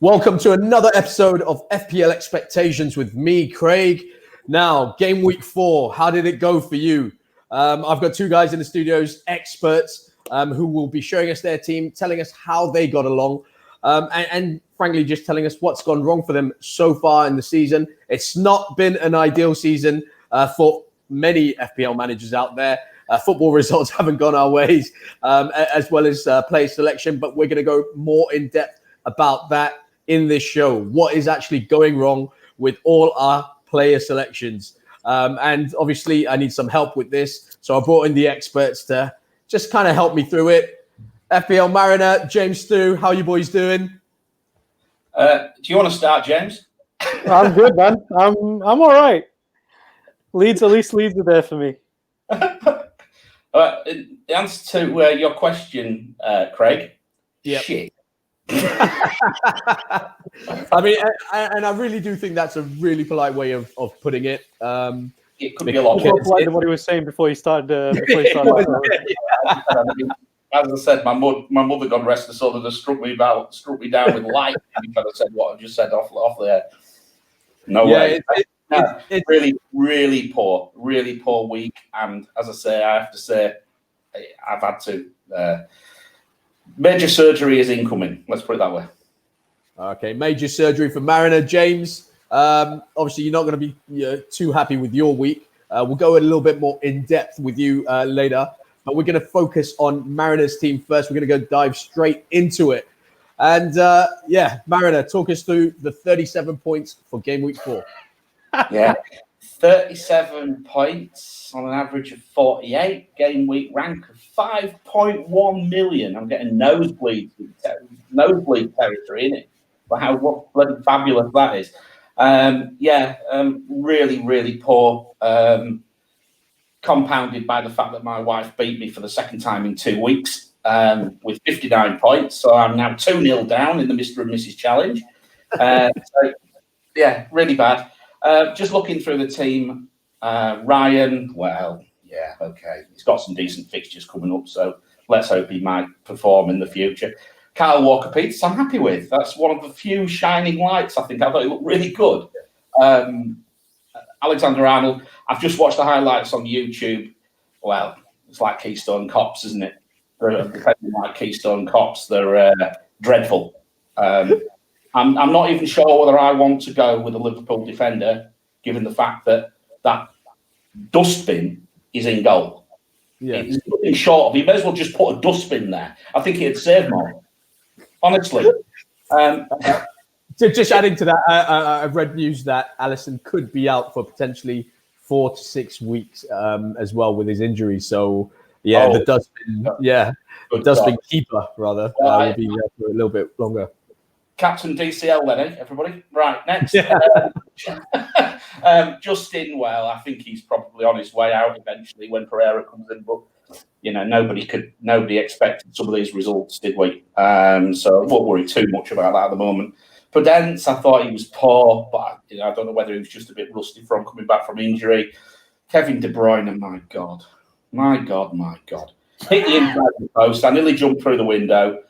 Welcome to another episode of FPL Expectations with me, Craig. Now, game week 4, how did it go for you? I've got two guys in the studios, experts, who will be showing us their team, telling us how they got along, and frankly, just telling us what's gone wrong for them so far in the season. It's not been an ideal season for many FPL managers out there. Football results haven't gone our ways, as well as player selection, but we're going to go more in depth about that in this show. What is actually going wrong with all our player selections? And obviously, I need some help with this. So I brought in the experts to just kind of help me through it. FPL Mariner, James Stu, how you boys doing? Do you want to start, James? I'm good, man. I'm all right. Leeds are there for me. In answer to your question, Craig, shit. I mean, and I really do think that's a really polite way of putting it. It could be a lot more polite than what he was saying before he started. As I said, my mother, God rest her soul, has struck me down with light. If I'd have said what I just said off there. No way. It's really poor week. And as I say, I have to say, I've had to. Major surgery is incoming. Let's put it that way. Okay, major surgery for Mariner. James, obviously you're not going to be too happy with your week. We'll go a little bit more in depth with you later, but we're going to focus on Mariner's team first. We're going to go dive straight into it. And Mariner, talk us through the 37 points for game week 4. Yeah, 37 points on an average of 48. Game week rank of 5.1 million. I'm getting nosebleed territory in it. Wow, what bloody fabulous that is. Really poor. Compounded by the fact that my wife beat me for the second time in 2 weeks with 59 points. So I'm now 2-0 down in the Mr. and Mrs. Challenge. Really bad. Just looking through the team, Ryan, he's got some decent fixtures coming up, so let's hope he might perform in the future. Kyle Walker-Peters, I'm happy with. That's one of the few shining lights, I think. I thought he looked really good. Alexander Arnold, I've just watched the highlights on YouTube. Well, it's like Keystone Cops, isn't it? They're like Keystone Cops. They're dreadful. I'm not even sure whether I want to go with a Liverpool defender, given the fact that dustbin is in goal. Yeah. It's nothing short of. You may as well just put a dustbin there. I think it'd save more. Honestly. Just adding to that, I've read news that Alisson could be out for potentially 4 to 6 weeks as well with his injury. So, the dustbin keeper, rather, will be there for a little bit longer. Captain DCL then, eh, everybody? Right, next. Justin, well, I think he's probably on his way out eventually when Pereira comes in, but nobody expected some of these results, did we? So I won't worry too much about that at the moment. Prudence, I thought he was poor, but I don't know whether he was just a bit rusty from coming back from injury. Kevin De Bruyne, my God. Hit the inside of the post. I nearly jumped through the window.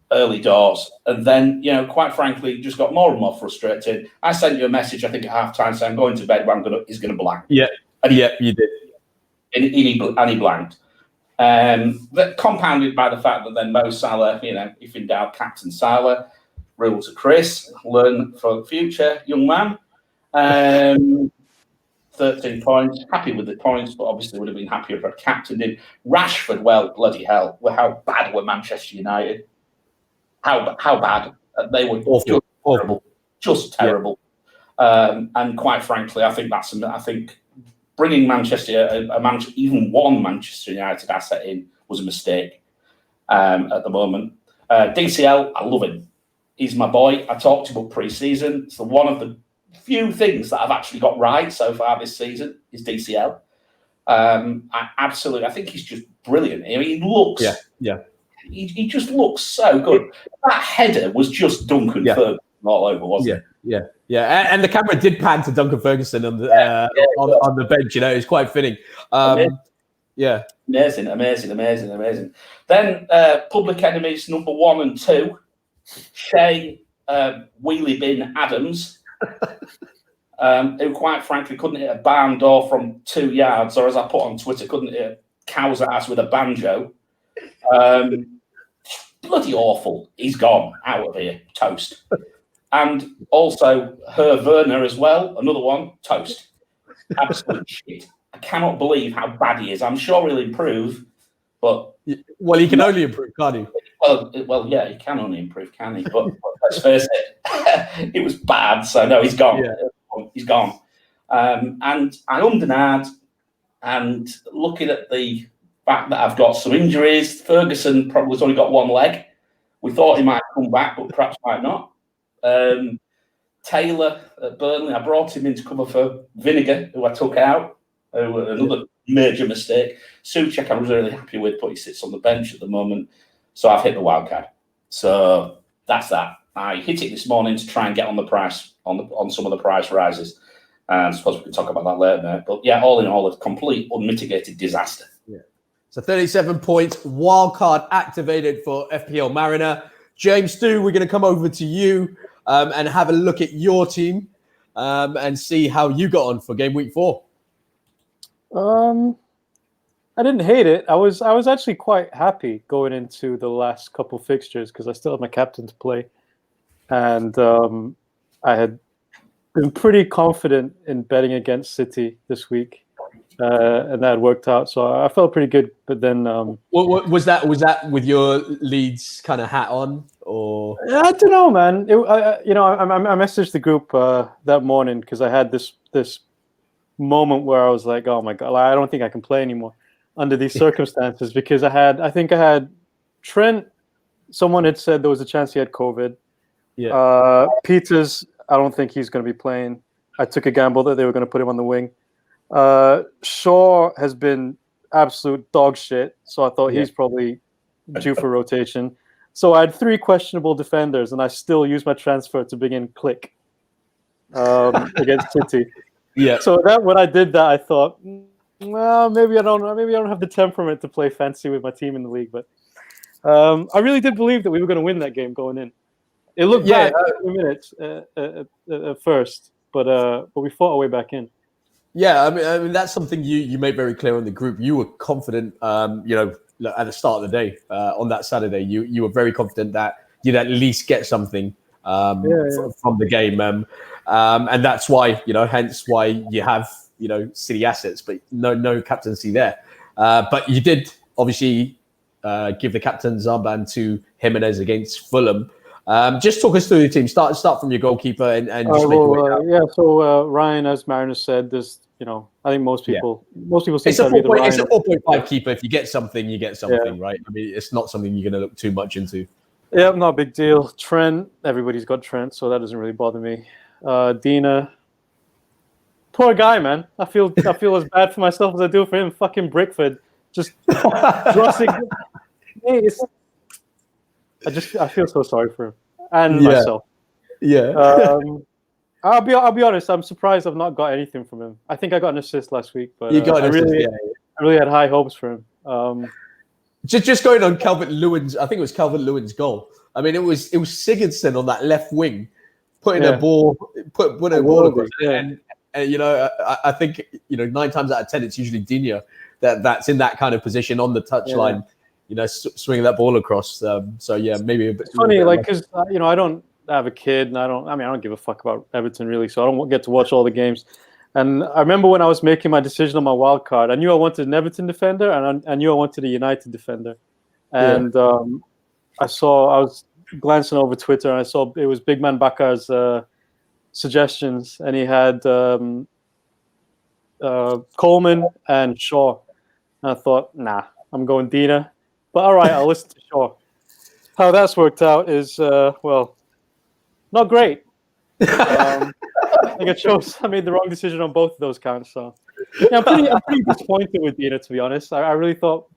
Early doors, and then quite frankly, just got more and more frustrated. I sent you a message, I think at half-time, saying I'm going to bed, but he's going to blank. You did, and he blanked. That compounded by the fact that then Mo Salah, if in doubt, Captain Salah, rule to Chris, learn for the future, young man. 13 points, happy with the points, but obviously would have been happier if I'd captained him. Rashford, well, bloody hell, how bad were Manchester United? How bad they were. Awful. Just terrible. And quite frankly, I think bringing even one Manchester United asset in was a mistake at the moment. DCL, I love him. He's my boy. I talked about pre-season. It's one of the few things that I've actually got right so far this season is DCL. I think he's just brilliant. I mean, he looks. Yeah. He just looks so good. That header was just Duncan Ferguson all over, wasn't it? Yeah. And the camera did pan to Duncan Ferguson on the on the bench. It's quite fitting. Amazing. Then Public Enemies number 1 and 2. Shay Wheelie Bin Adams, who quite frankly couldn't hit a barn door from 2 yards, or as I put on Twitter, couldn't hit a cow's ass with a banjo. Bloody awful. He's gone out of here. Toast. And also her Werner as well, another one, toast. Absolute shit. I cannot believe how bad he is. I'm sure he'll improve, but he can only improve, can't he? Well, yeah, he can only improve, can he? But let's face it, it was bad. So no, he's gone. Yeah. He's gone. And I undernad, and looking at the fact that I've got some injuries, Ferguson probably has only got one leg. We thought he might come back, but perhaps might not. Taylor at Burnley, I brought him in to cover for Vinegar, who I took out. Another major mistake. Souček, I was really happy with, but he sits on the bench at the moment. So I've hit the wild card. So that's that. I hit it this morning to try and get on the price, on some of the price rises. And I suppose we can talk about that later, mate. But yeah, all in all, a complete unmitigated disaster. Yeah. So 37 points, wild card activated for FPL Mariner. James Stu, we're going to come over to you and have a look at your team and see how you got on for game week 4. I didn't hate it. I was actually quite happy going into the last couple fixtures because I still had my captain to play, and I had been pretty confident in betting against City this week, and that had worked out. So I felt pretty good. But then, what was that? Was that with your Leeds kind of hat on, or I don't know, man. I messaged the group that morning because I had this moment where I was like, oh my god, I don't think I can play anymore under these circumstances because I think I had Trent. Someone had said there was a chance he had COVID. Yeah. Peters, I don't think he's going to be playing. I took a gamble that they were going to put him on the wing. Shaw has been absolute dog shit, so I thought he's probably due for rotation. So I had 3 questionable defenders, and I still used my transfer to bring in Click against City. Yeah. So when I did that, I thought, well, maybe I don't have the temperament to play fancy with my team in the league. But I really did believe that we were going to win that game going in. It looked bad for 2 minutes at first, but we fought our way back in. Yeah, I mean that's something you made very clear on the group. You were confident, at the start of the day on that Saturday. You were very confident that you'd at least get something from the game, and that's why hence why you have City assets, but no captaincy there. But you did obviously give the captain's armband to Jimenez against Fulham. Just talk us through the team. Start from your goalkeeper and just make your way out. Yeah. So Ryan, as Mariner said, there's I think most people seem it's a to either Ryan. It's a 4.5 keeper. If you get something, you get something, right? I mean, it's not something you're going to look too much into. Yeah, not a big deal. Trent, everybody's got Trent, so that doesn't really bother me. Dina, poor guy, man. I feel as bad for myself as I do for him. Fucking Brickford, just drossing. I feel so sorry for him and myself. Yeah. I'll be honest. I'm surprised I've not got anything from him. I think I got an assist last week, but you got I really had high hopes for him. Just going on Calvert-Lewin's, I think it was Calvert-Lewin's goal. I mean, it was Sigurdsson on that left wing, putting a ball across. And I think 9 times out of 10 it's usually Dina that's in that kind of position on the touchline, swinging that ball across. So yeah, maybe a bit. It's funny, because I don't have a kid, and I don't give a fuck about Everton really, so I don't get to watch all the games. And I remember when I was making my decision on my wild card, I knew I wanted an Everton defender, and I knew I wanted a United defender. And I was glancing over Twitter, and I saw it was Big Man Bakar's suggestions, and he had Coleman and Shaw. And I thought, nah, I'm going Dina. But all right, I'll listen to Shaw. How that's worked out is, not great. I think I made the wrong decision on both of those counts. So yeah, I'm pretty disappointed with Dina, to be honest. I really thought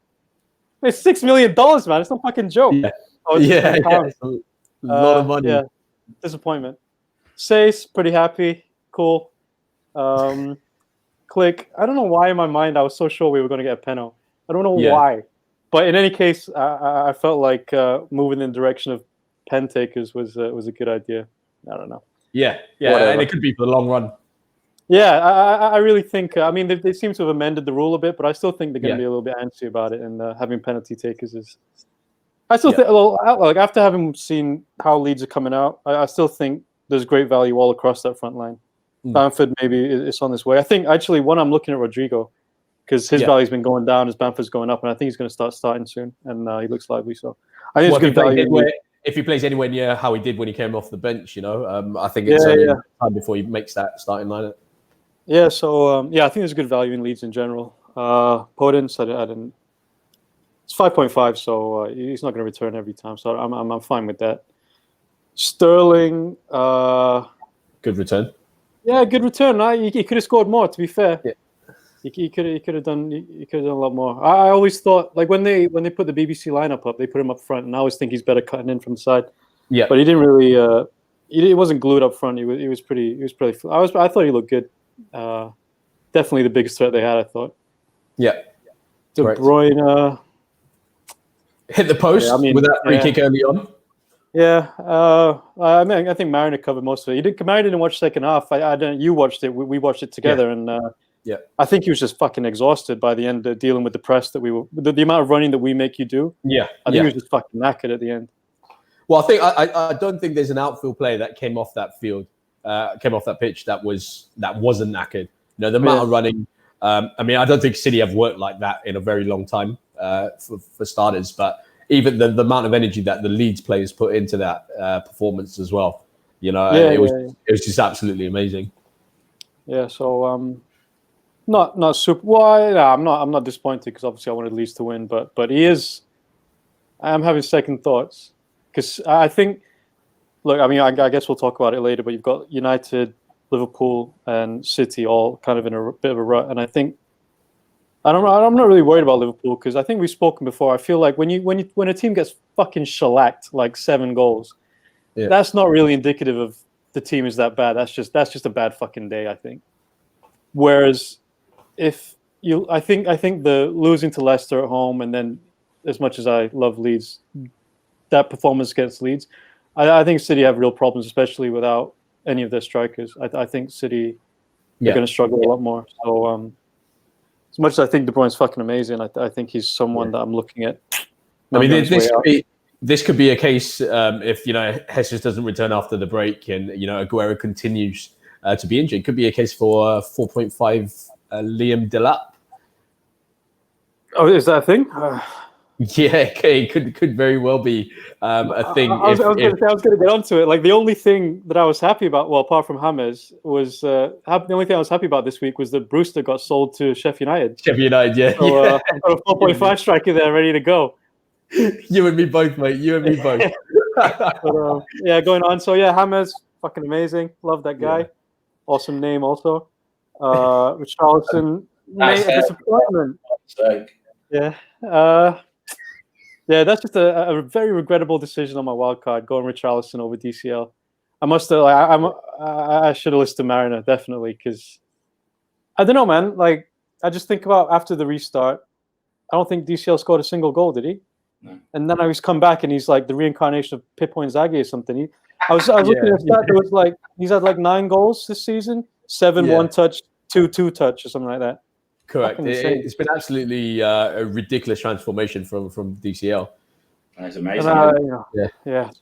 it's $6 million, man. It's not a fucking joke. It's a lot of money. Yeah, disappointment. Sace, pretty happy, cool. Click. I don't know why in my mind I was so sure we were going to get a penalty. I don't know why, but in any case, I felt like moving in the direction of pen takers was a good idea. I don't know. Yeah, Whatever. and it could be for the long run. Yeah, I really think. I mean, they seem to have amended the rule a bit, but I still think they're going to be a little bit antsy about it. And having penalty takers is. I still think, like after having seen how Leeds are coming out, I still think there's great value all across that front line. Bamford maybe it's on this way. I think actually when I'm looking at Rodrigo, because his value's been going down as Bamford's going up, and I think he's going to start starting soon, and he looks lively. So I think it's good value. If he plays anywhere near how he did when he came off the bench, I think it's only time before he makes that starting lineup. Yeah, so I think there's good value in Leeds in general. Podence, I didn't. It's 5.5, so he's not going to return every time. So I'm fine with that. Sterling, good return. Yeah, good return. He could have scored more. To be fair, he could have done a lot more. I always thought like when they put the BBC lineup up, they put him up front, and I always think he's better cutting in from the side. Yeah, but he didn't really. He wasn't glued up front. He was pretty. I thought he looked good. Definitely the biggest threat they had, I thought. Yeah. De Bruyne hit the post with that free kick early on. Yeah, I think Mariner covered most of it. Mariner didn't watch second half. I don't. You watched it. We watched it together, and I think he was just fucking exhausted by the end, dealing with the press that we were, the amount of running that we make you do. Yeah, I think he was just fucking knackered at the end. Well, I don't think there's an outfield player that came off that pitch that wasn't knackered. The amount of running. I mean, I don't think City have worked like that in a very long time for starters, but even the amount of energy that the Leeds players put into that performance as well, it was just absolutely amazing. Yeah, so not super. Well, I'm not disappointed because obviously I wanted Leeds to win, but he is. I'm having second thoughts because I think. Look, I mean, I guess we'll talk about it later, but you've got United, Liverpool, and City all kind of in a bit of a rut, and I think. I'm not really worried about Liverpool because I think we've spoken before. I feel like when a team gets fucking shellacked like 7 goals, that's not really indicative of the team is that bad. That's just a bad fucking day, I think. Whereas I think the losing to Leicester at home, and then as much as I love Leeds, that performance against Leeds, I think City have real problems, especially without any of their strikers. I think City are going to struggle a lot more. So. As much as I think De Bruyne's fucking amazing, I think he's someone that I'm looking at. I mean, this could be a case if Jesus doesn't return after the break and Aguero continues to be injured. It could be a case for 4.5 Liam Delap. Oh, is that a thing? Yeah, okay, could very well be a thing. I was going to get onto it. Like the only thing that I was happy about, well, apart from James, was the only thing I was happy about this week was that Brewster got sold to Sheffield United. Sheffield United, yeah. So I've got a 4.5 striker there ready to go. You and me both, mate. You and me both. But, going on. So James, fucking amazing. Love that guy. Yeah. Awesome name, also. Richarlison, a disappointment. Yeah. Yeah, that's just a very regrettable decision on my wild card, going Richarlison over DCL. I must have, I should have listed Mariner, definitely, because I don't know, man. Like, I just think about after the restart, I don't think DCL scored a single goal, did he? No. And then he's come back and he's like the reincarnation of Pippo Inzaghi or something. I was looking at that. There was like, he's had like 9 goals this season, 7 1-touch, 2 2-touch, or something like that. Correct. It's been absolutely a ridiculous transformation from DCL. That's amazing. So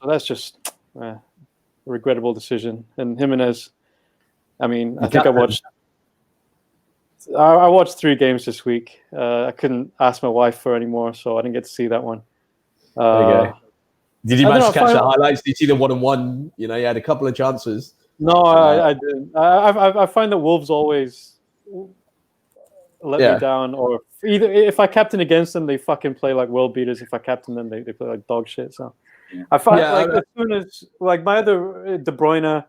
that's just a regrettable decision. And Jimenez, I mean, I think I watched 3 games this week. I couldn't ask my wife for any more, so I didn't get to see that one. There you go. Did you manage to catch the highlights? Did you see the 1-on-1? You had a couple of chances. No, I didn't. I find that Wolves always let me down, or either if I captain against them, they fucking play like world beaters. If I captain them, they play like dog shit. So I find as soon as my other De Bruyne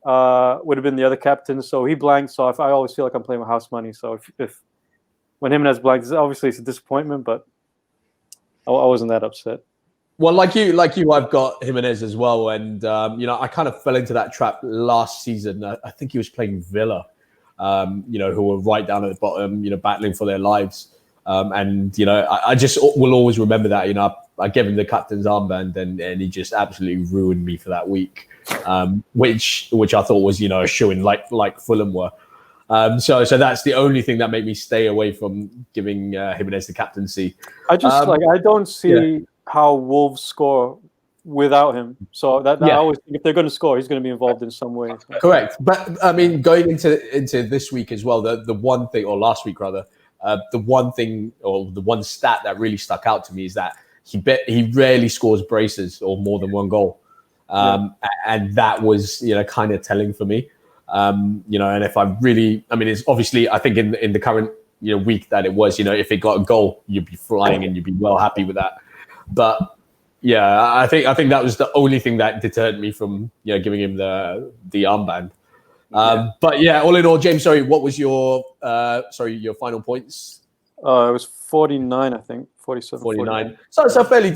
would have been the other captain, so he blanked. So I always feel like I'm playing with house money. So if when Jimenez blanks, obviously it's a disappointment, but I wasn't that upset. Well, like you, I've got Jimenez as well, and I kind of fell into that trap last season. I think he was playing Villa. Who were right down at the bottom, battling for their lives. And I just will always remember that. I gave him the captain's armband, and he just absolutely ruined me for that week, which I thought was a shoo-in like Fulham were. So that's the only thing that made me stay away from giving Jimenez the captaincy. I don't see how Wolves score without him. So that I always think if they're going to score, he's going to be involved in some way. Correct. But I mean, going into this week as well, the one thing, or last week rather, the one thing or the one stat that really stuck out to me is that he rarely scores braces or more than one goal. And that was kind of telling for me. And if it's obviously, I think in the current week that it was, if it got a goal, you'd be flying and you'd be well happy with that. But yeah, I think that was the only thing that deterred me from giving him the armband. But yeah, all in all, James, sorry, what was your final points? It was 49, I think, 47. 49. So it's a fairly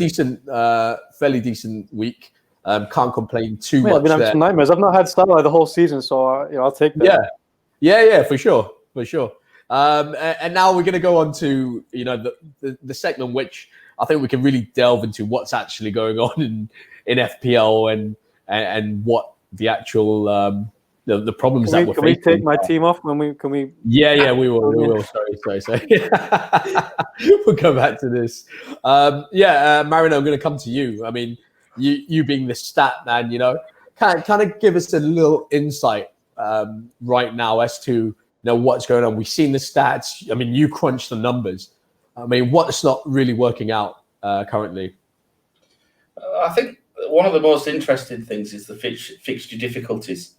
decent week. Can't complain too much. I've been having some nightmares. I've not had Salah the whole season, so I'll take that. Yeah, for sure. And now we're going to go on to the segment which I think we can really delve into what's actually going on in FPL and what the actual the problems that we're facing. Can we take my team off when we? Can we? Yeah, we will. Sorry. We'll go back to this. Marino, I'm going to come to you. I mean, you being the stat man, kind of give us a little insight right now as to what's going on. We've seen the stats. I mean, you crunch the numbers. I mean, what's not really working out currently? I think one of the most interesting things is the fixture difficulties.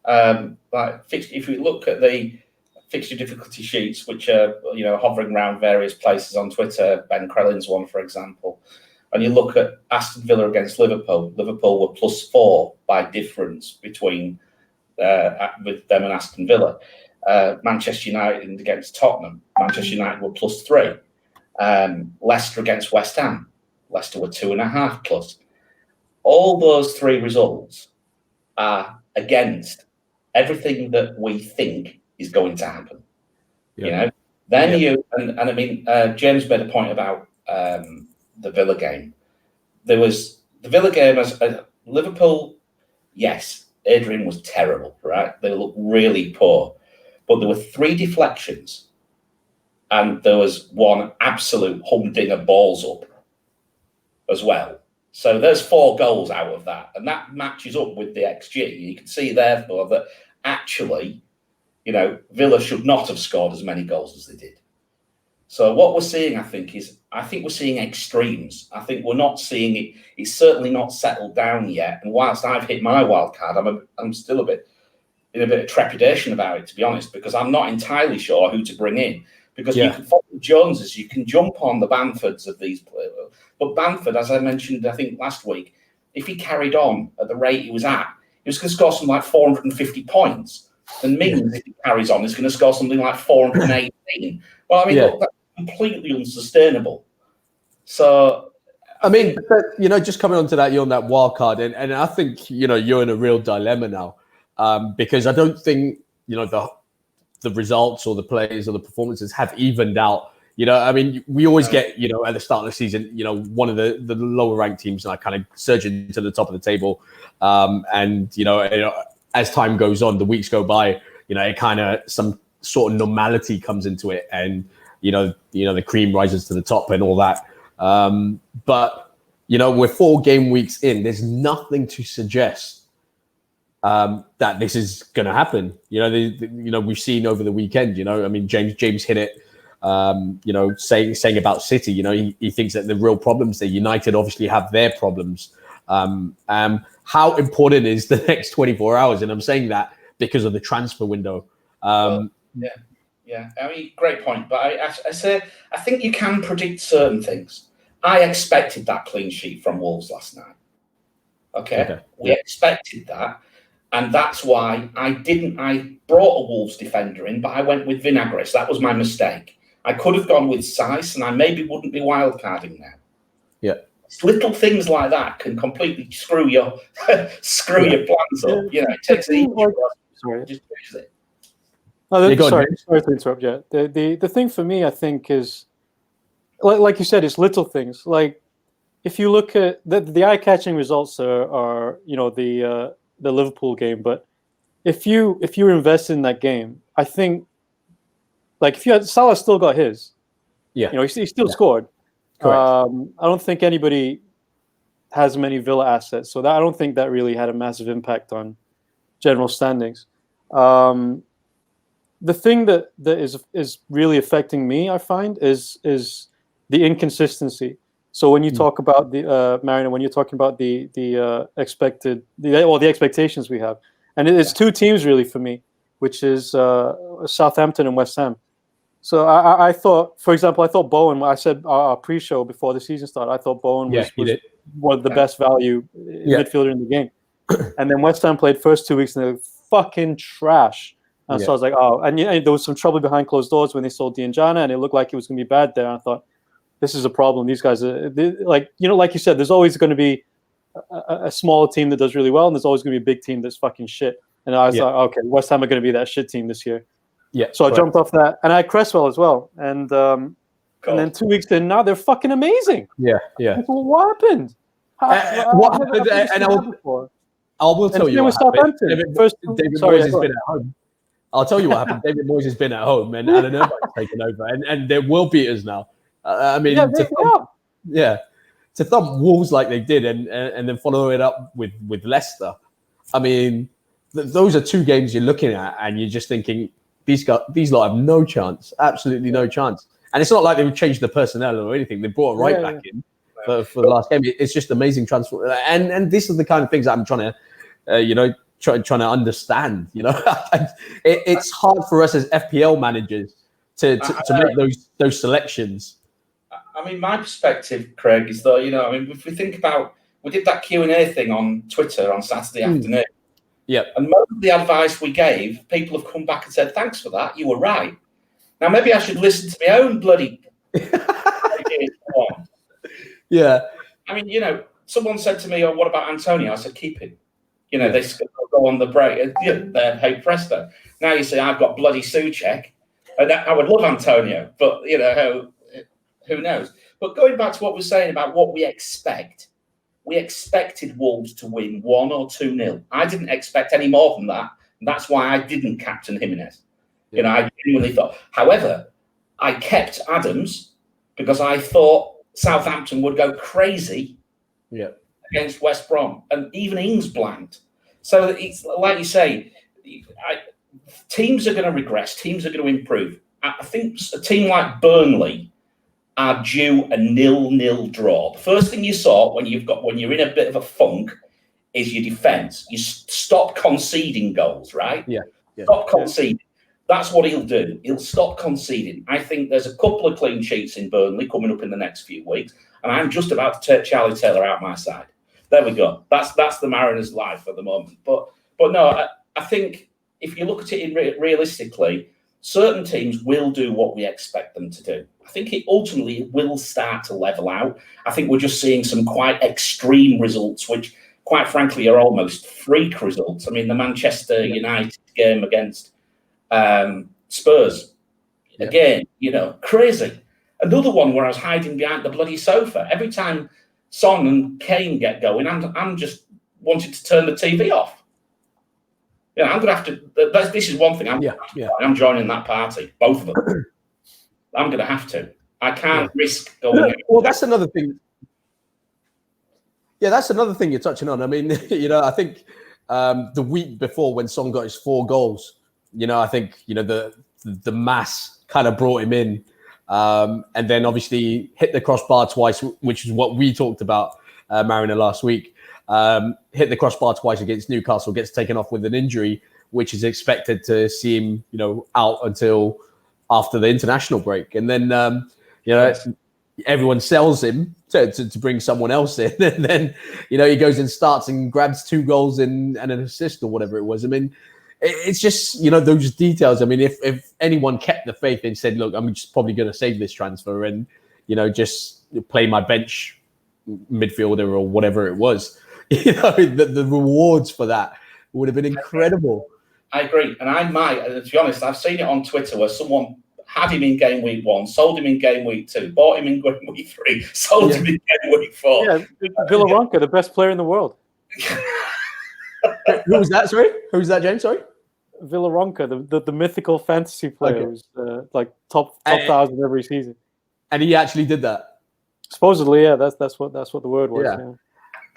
If we look at the fixture difficulty sheets, which are hovering around various places on Twitter, Ben Crellin's one, for example, and you look at Aston Villa against Liverpool were +4 by difference between with them and Aston Villa. Manchester United against Tottenham, Manchester United were +3. Leicester against West Ham, Leicester were 2.5+. All those three results are against everything that we think is going to happen. James made a point about the Villa game. There was the Villa game as Liverpool. Yes, Adrian was terrible, right? They looked really poor, but there were 3 deflections, and there was one absolute humdinger balls up as well. So there's 4 goals out of that, and that matches up with the XG. You can see therefore that actually, Villa should not have scored as many goals as they did. So what we're seeing, I think we're seeing extremes. I think we're not seeing it. It's certainly not settled down yet. And whilst I've hit my wild card, I'm still in a bit of trepidation about it, to be honest, because I'm not entirely sure who to bring in. Because you can follow the Joneses, you can jump on the Bamfords of these players. But Bamford, as I mentioned, I think last week, if he carried on at the rate he was at, he was going to score something like 450 points. And Mings, if he carries on, is going to score something like 418. Well, I mean, look, that's completely unsustainable. So, I mean, just coming on to that, you're on that wild card, and I think you're in a real dilemma now, because I don't think the results or the players or the performances have evened out. I mean, we always get at the start of the season, one of the lower ranked teams like kind of surging to the top of the table, and as time goes on, the weeks go by, it kind of some sort of normality comes into it, and the cream rises to the top and all that. But we're 4 game weeks in. There's nothing to suggest that this is going to happen. We've seen over the weekend. I mean, James hit it. Saying about City. He thinks that the real problems that United obviously have their problems. How important is the next 24 hours? And I'm saying that because of the transfer window. Yeah. I mean, great point. But I say I think you can predict certain things. I expected that clean sheet from Wolves last night. Okay. We expected that. And that's why I brought a Wolves defender in, but I went with Vinagres. That was my mistake. I could have gone with Saiss, and I maybe wouldn't be wildcarding now. Yeah. Little things like that can completely screw your plans up. It takes the just fix it. Sorry to interrupt you. The thing for me, I think, is like you said, it's little things. Like if you look at the eye-catching results are the Liverpool game, but if you invest in that game, I think like if you had Salah still got his, Yeah, he still scored. correct. I don't think anybody has many Villa assets, so I don't think that really had a massive impact on general standings. The thing that is really affecting me, I find, is the inconsistency. So when you talk about the Mariner, when you're talking about the expectations we have, and it's two teams really for me, which is Southampton and West Ham. So I thought, for example, I thought Bowen. I said our pre-show before the season started, I thought Bowen was one of the best value midfielder in the game. And then West Ham played first 2 weeks and they were fucking trash. And so I was like, oh, and there was some trouble behind closed doors when they sold Dianjana, and it looked like it was going to be bad there. And I thought, this is a problem. These guys are like you said, there's always going to be a smaller team that does really well, and there's always going to be a big team that's fucking shit. And I was like, okay, West Ham are going to be that shit team this year. Yeah. So I jumped off that, and I had Cresswell as well. And then 2 weeks in, now they're fucking amazing. Yeah. Well, what happened? What happened? And I will tell you what happened. David Moyes has been at home. I'll tell you what happened. David Moyes has been at home, and Alan Irvine's taken over, and they're world beaters now. I mean, to thump Wolves like they did, and then follow it up with Leicester. I mean, those are two games you're looking at, and you're just thinking these lot have no chance, absolutely no chance. And it's not like they've changed the personnel or anything. They brought it back in for the last game. It's just amazing transfer, and this is the kind of things I'm trying to, trying to understand. It's hard for us as FPL managers to make those selections. I mean, my perspective, Craig, is that if we think about, we did that Q&A thing on Twitter on Saturday afternoon. Yeah, and most of the advice we gave, people have come back and said, "Thanks for that. You were right." Now maybe I should listen to my own bloody. Yeah. I mean, someone said to me, "Oh, what about Antonio?" I said, "Keep him." They go on the break. They're hey presto. Now you say I've got bloody Souček, and I would love Antonio, but who knows? But going back to what we're saying about what we expect, we expected Wolves to win 1 or 2-0. I didn't expect any more than that. And that's why I didn't captain Jimenez. I genuinely thought. However, I kept Adams because I thought Southampton would go crazy against West Brom, and even Ings blanked. So it's like you say, teams are going to regress. Teams are going to improve. I think a team like Burnley are due a 0-0 draw. The first thing you saw when you're in a bit of a funk is your defence. You stop conceding goals, right? Yeah. Stop conceding. That's what he'll do. He'll stop conceding. I think there's a couple of clean sheets in Burnley coming up in the next few weeks, and I'm just about to take Charlie Taylor out my side. There we go. That's the Mariners' life at the moment. But no, I think if you look at it realistically, certain teams will do what we expect them to do. I think it ultimately will start to level out. I think we're just seeing some quite extreme results, which, quite frankly, are almost freak results. I mean, the Manchester United game against Spurs, again, crazy. Another one where I was hiding behind the bloody sofa. Every time Son and Kane get going, I'm just wanting to turn the TV off. I'm going to have to. This is one thing. I'm joining that party, both of them. I'm going to have to. I can't risk going. Well, that's another thing. Yeah, that's another thing you're touching on. I mean, I think the week before when Son got his 4 goals, I think the mass kind of brought him in, and then obviously hit the crossbar twice, which is what we talked about, Mariner, last week. Hit the crossbar twice against Newcastle, gets taken off with an injury, which is expected to see him, out until after the international break, and then everyone sells him to bring someone else in, and then he goes and starts and grabs 2 goals and an assist or whatever it was. I mean, it's just those details. I mean, if anyone kept the faith and said, "Look, I'm just probably going to save this transfer and just play my bench midfielder or whatever it was," the rewards for that would have been incredible. I agree, and I might. To be honest, I've seen it on Twitter where someone had him in game week 1, sold him in game week 2, bought him in game week 3, sold him in game week 4. Yeah, Villaronka, the best player in the world. Who was that? Sorry, who was that, James? Sorry, Villaronka, the mythical fantasy player, who's like top 1,000 every season. And he actually did that. Supposedly, yeah, that's what the word was. Yeah. Yeah.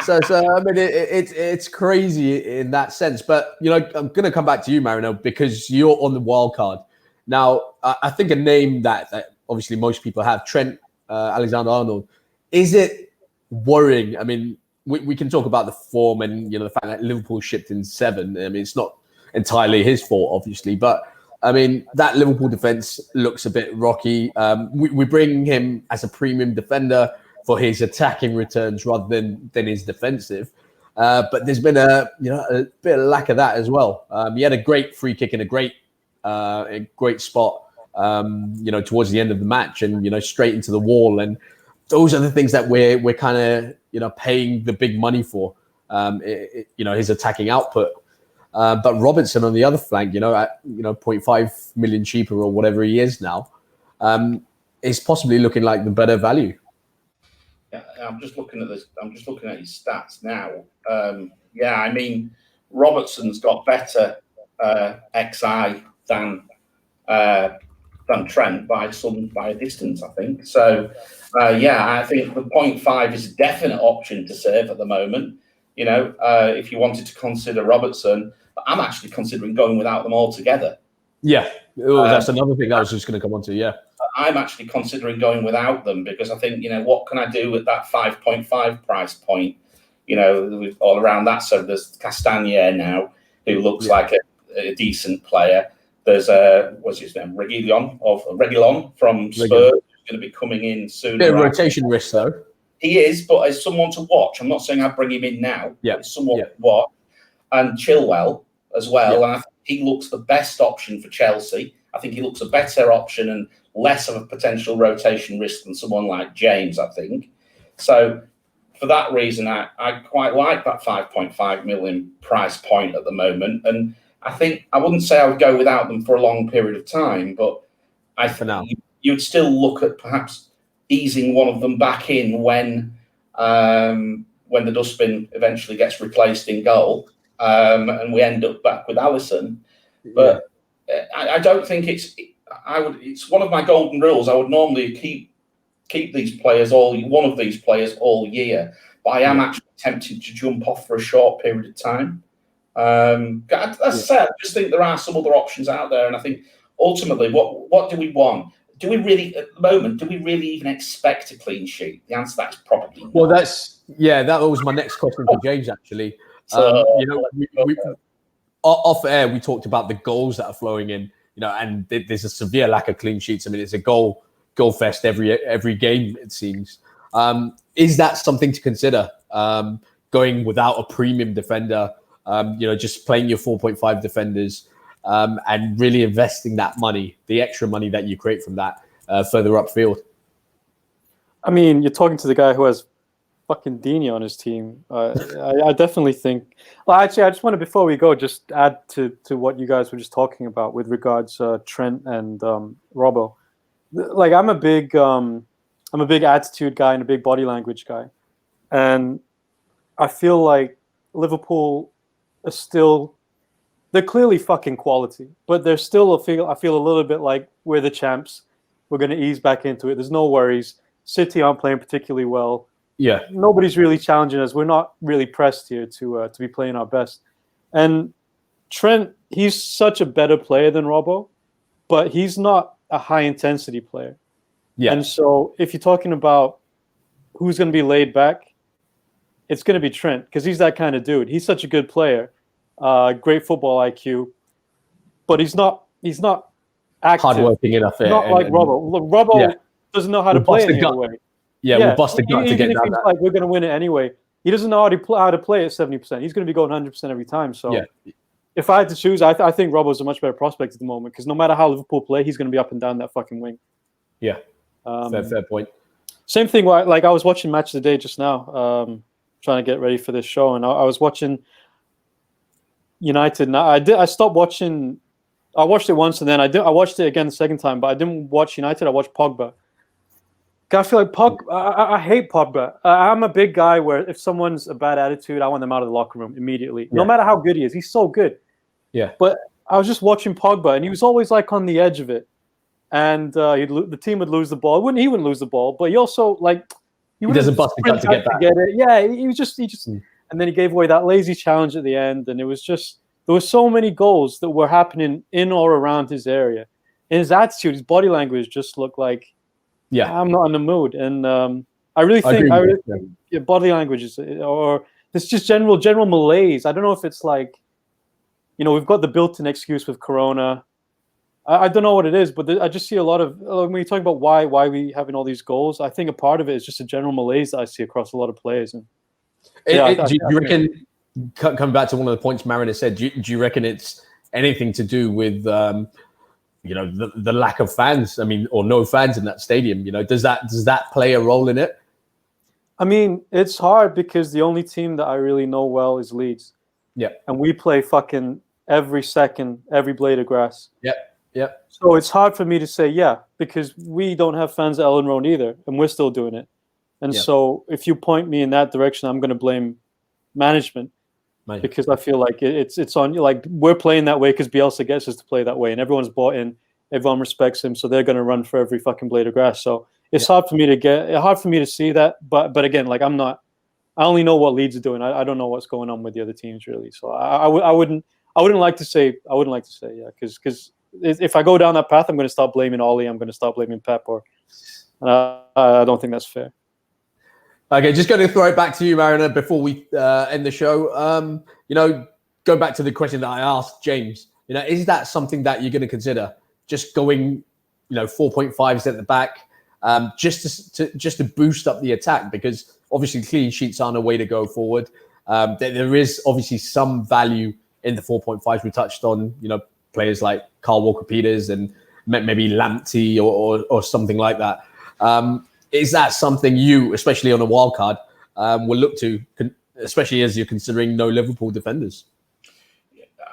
So I mean, it's crazy in that sense. But I'm going to come back to you, Marino, because you're on the wild card now. I think a name that obviously most people have, Trent Alexander-Arnold. Is it worrying? I mean, we can talk about the form and the fact that Liverpool shipped in 7. I mean, it's not entirely his fault, obviously, but I mean that Liverpool defense looks a bit rocky. We bring him as a premium defender for his attacking returns rather than his defensive. But there's been a bit of lack of that as well. He had a great free kick in a great spot, towards the end of the match, and straight into the wall. And those are the things that we're kind of paying the big money for. His attacking output. But Robertson on the other flank, at 0.5 million cheaper or whatever he is now, is possibly looking like the better value. Yeah, I'm just looking at this. I'm just looking at his stats now. I mean, Robertson's got better XI than Trent by a distance, I think. So, I think the 0.5 is a definite option to save at the moment. If you wanted to consider Robertson, but I'm actually considering going without them altogether. Yeah, that's another thing I was just going to come on to. Yeah. I'm actually considering going without them because I think, what can I do with that 5.5 price point? All around that. So there's Castagne now, who looks like a decent player. There's what's his name, Reguilon from Spurs, who's going to be coming in soon. Bit of rotation risk though. He is, but as someone to watch. I'm not saying I'd bring him in now. Yeah, but someone to watch, and Chilwell as well. And I think he looks the best option for Chelsea. I think he looks a better option and less of a potential rotation risk than someone like James, I think. So for that reason, I quite like that 5.5 million price point at the moment. And I think I wouldn't say I would go without them for a long period of time, but I think you'd still look at perhaps easing one of them back in when the dustbin eventually gets replaced in goal, and we end up back with Alisson. But I don't think it's one of my golden rules. I would normally keep these players one of these players all year, but I am actually tempted to jump off for a short period of time. As I said, I just think there are some other options out there, and I think ultimately, what do we want? Do we really, at the moment, do we really even expect a clean sheet? The answer to that is probably not. Well, that was my next question for James, actually. So, off air, we talked about the goals that are flowing in, and there's a severe lack of clean sheets. I mean, it's a goal fest every game, it seems. Is that something to consider? Going without a premium defender, just playing your 4.5 defenders, and really investing that money, the extra money that you create from that, further upfield. I mean, you're talking to the guy who has fucking Dini on his team. I definitely think. Well, actually, I just want to, before we go, just add to what you guys were just talking about with regards Trent and Robbo. Like, I'm a big attitude guy and a big body language guy, and I feel like Liverpool are still. They're clearly fucking quality, but they're still I feel a little bit like we're the champs. We're going to ease back into it. There's no worries. City aren't playing particularly well. Yeah, nobody's really challenging us. We're not really pressed here to be playing our best. And Trent, he's such a better player than Robbo, but he's not a high intensity player. Yeah. And so if you're talking about who's going to be laid back, it's going to be Trent because he's that kind of dude. He's such a good player, great football IQ, but he's not active. Hardworking enough. Not like Robbo. Robbo doesn't know how to play any other way. Yeah, we'll bust a gut to get down that. Like we're going to win it anyway. He doesn't know how to play at 70%. He's going to be going 100% every time. So if I had to choose, I think Robbo's a much better prospect at the moment because no matter how Liverpool play, he's going to be up and down that fucking wing. Yeah, fair point. Same thing. Like I was watching Match of the Day just now, trying to get ready for this show, and I was watching United. Now I stopped watching I watched it once, and then I watched it again the second time, but I didn't watch United. I watched Pogba. I feel like I hate Pogba. I'm a big guy where if someone's a bad attitude, I want them out of the locker room immediately. No matter how good he is, he's so good. Yeah. But I was just watching Pogba, and he was always like on the edge of it, and the team would lose the ball. He wouldn't lose the ball, but he also he doesn't bust the cut to get back. Get it. Yeah, he just and then he gave away that lazy challenge at the end, and it was just there were so many goals that were happening in or around his area, and his attitude, his body language just looked like. Yeah, I'm not in the mood, and I really think body language is, or it's just general malaise. I don't know if it's like, we've got the built-in excuse with Corona. I don't know what it is, but I just see a lot of when you talk about why we having all these goals. I think a part of it is just a general malaise that I see across a lot of players. And do you reckon? Coming back to one of the points Mariner said, do you reckon it's anything to do with? The lack of fans, or no fans in that stadium, does that play a role in it? I mean, it's hard because the only team that I really know well is Leeds. Yeah. And we play fucking every second, every blade of grass. Yeah. So it's hard for me to say, because we don't have fans at Ellen Road either, and we're still doing it. And so if you point me in that direction, I'm going to blame management. Because I feel like it's on you. Like we're playing that way because Bielsa gets us to play that way, and everyone's bought in. Everyone respects him, so they're going to run for every fucking blade of grass. So it's hard for me to see that. But again, like I only know what Leeds are doing. I don't know what's going on with the other teams really. So I wouldn't like to say because if I go down that path, I'm going to start blaming Ollie. I'm going to start blaming Pep, I don't think that's fair. Okay, just going to throw it back to you, Mariner, before we end the show. Go back to the question that I asked James. Is that something that you're going to consider? Just going, 4.5s at the back, just to boost up the attack, because obviously clean sheets aren't a way to go forward. There is obviously some value in the 4.5s. We touched on, players like Carl Walker-Peters and maybe Lamptey or something like that. Is that something you, especially on a wild card, will look to, especially as you're considering no Liverpool defenders?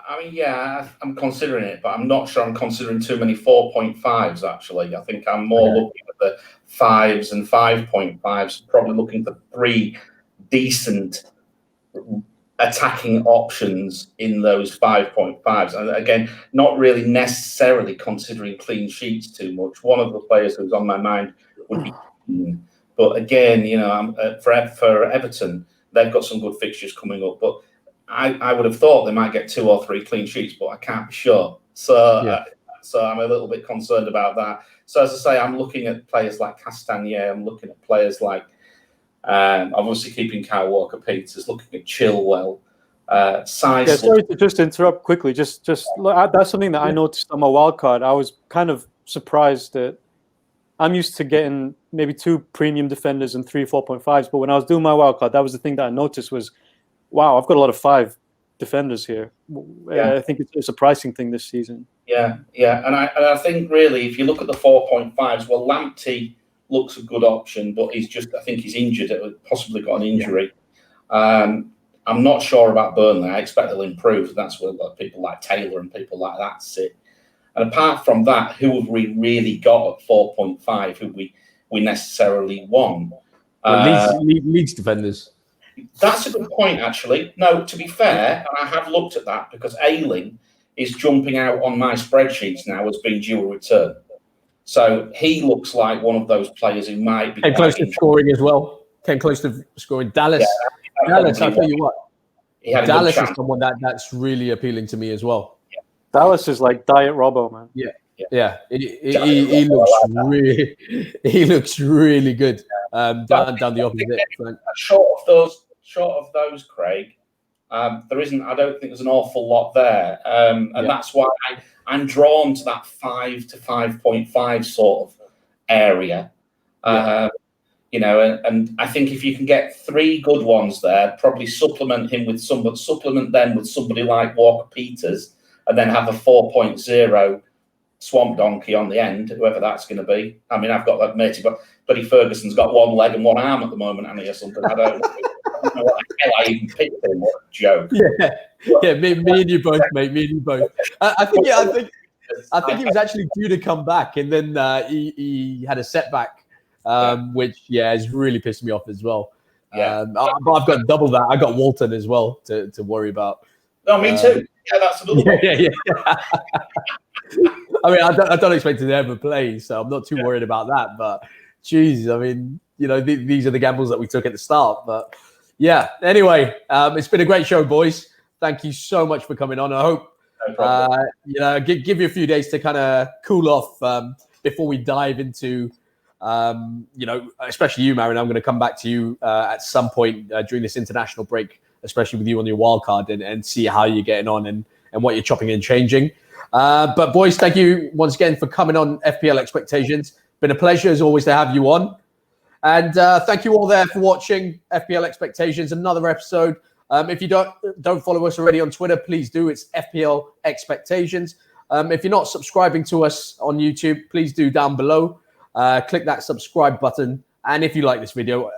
I'm considering it, but I'm not sure I'm considering too many 4.5s, actually. I think I'm more looking at the 5s and 5.5s, probably looking for 3 decent attacking options in those 5.5s. And again, not really necessarily considering clean sheets too much. One of the players who's on my mind would be but again, for Everton, they've got some good fixtures coming up. But I would have thought they might get 2 or 3 clean sheets, but I can't be sure. So I'm a little bit concerned about that. So as I say, I'm looking at players like Castagne. I'm looking at players like obviously keeping Kyle Walker-Peters, looking at Chilwell. Sorry to just interrupt quickly. Just that's something that I noticed on my wild card. I was kind of surprised that. I'm used to getting maybe 2 premium defenders and 3 4.5s, but when I was doing my wildcard, that was the thing that I noticed was, wow, I've got a lot of 5 defenders here. I think it's a surprising thing this season. Yeah, and I think really, if you look at the 4.5s, well, Lamptey looks a good option, but I think he's injured, possibly got an injury. I'm not sure about Burnley. I expect they'll improve. That's where people like Taylor and people like that sit. And apart from that, who have we really got at 4.5 who we necessarily want? Leeds defenders. That's a good point, actually. No, to be fair, and I have looked at that because Ayling is jumping out on my spreadsheets now as being due a return. So he looks like one of those players who might be... Came close to scoring as well. Came close to scoring. Dallas, I'll tell you what. Dallas is someone that's really appealing to me as well. Dallas is like Diet Robbo, man. Yeah. He looks really good down the opposite flank. Short of those, Craig, there isn't. I don't think there's an awful lot there, and that's why I'm drawn to that 5 to 5.5 sort of area. And I think if you can get 3 good ones there, probably supplement them with somebody like Walker-Peters. And then have a 4.0 swamp donkey on the end, whoever that's going to be. I mean, I've got that matey, but Buddy Ferguson's got 1 leg and 1 arm at the moment, and or something. I don't know what the hell I even picked him. What a joke. Yeah, me and you both, mate. Me and you both. I think I think he was actually due to come back, and then he had a setback, which has really pissed me off as well. Yeah. But I've got double that. I got Walton as well to worry about. No, me too. Yeah, that's another one. Yeah. I mean, I don't expect him to ever play, so I'm not too worried about that. But, geez, I mean, these are the gambles that we took at the start. But, yeah, anyway, it's been a great show, boys. Thank you so much for coming on. I hope, give you a few days to kind of cool off before we dive into, especially you, Marion. I'm going to come back to you at some point during this international break, especially with you on your wild card, and see how you're getting on and what you're chopping and changing. But boys, thank you once again for coming on FPL Expectations. Been a pleasure as always to have you on. And thank you all there for watching FPL Expectations, another episode. If you don't follow us already on Twitter, please do. It's FPL Expectations. If you're not subscribing to us on YouTube, please do down below. Click that subscribe button. And if you like this video,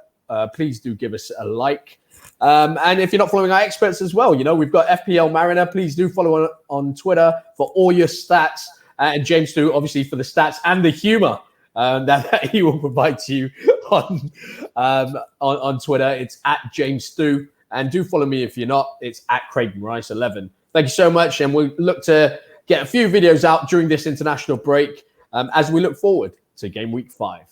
please do give us a like. And if you're not following our experts as well, we've got FPL Mariner. Please do follow on Twitter for all your stats. And James too, obviously, for the stats and the humor that he will provide to you on Twitter. It's at James Stu. And do follow me if you're not. It's at Craig Rice 11. Thank you so much. And we'll look to get a few videos out during this international break as we look forward to game week 5.